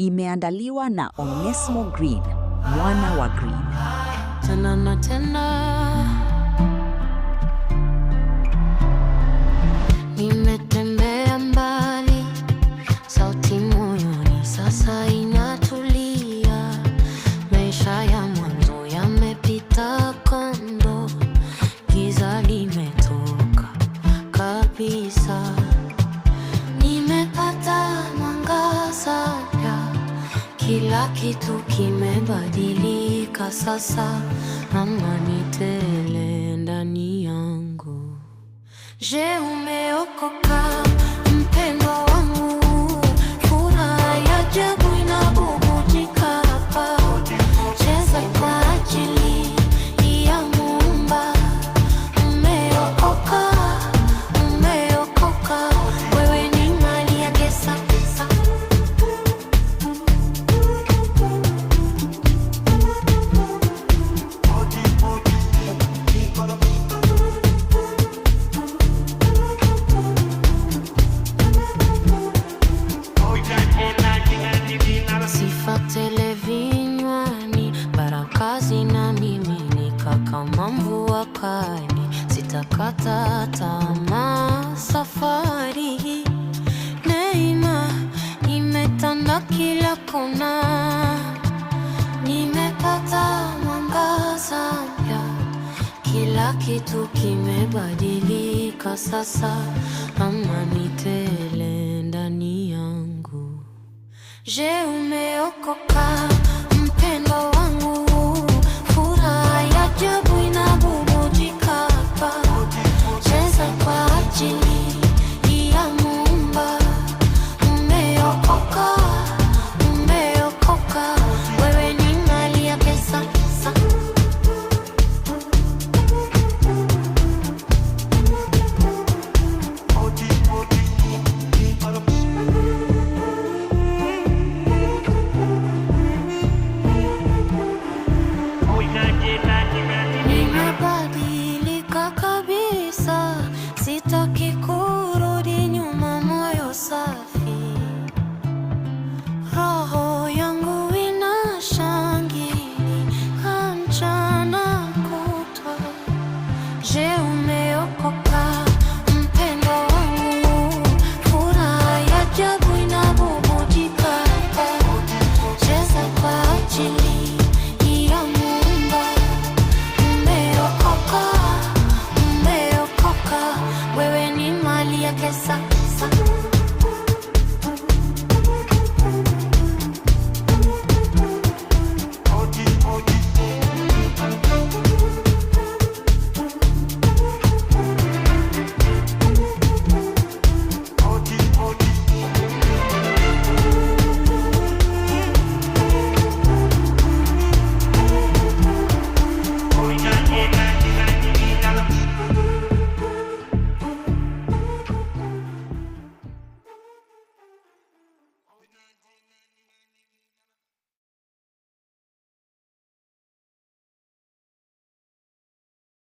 Imeandaliwa na Onesmo Green, mwana wa Green. Tena na tena nimetembea mbali, sauti moyoni sasa inatulia. Maisha ya mwanzo yamepita kondo, giza limetoka kabisa. Nimepata mwangaza mpya, kila kitu kimebadilika sasa. Amani tele ndani yangu. Je, umeokoka mpendwa wangu? Furaha ya ajabu inabubujika hapa. Cheza kwa ajili ya Muumba. Umeokoka, umeokoka, wewe ni mali yake sasa. Sifa tele vinywani, baraka zinamiminika kama mvua kali. Sitakata tamaa safari hii, neema imetanda kila kona. Nimepata mwangaza mpya, kila kitu kimebadilika sasa. Amani tele ndani yangu. Je, umeokoka mpendwa?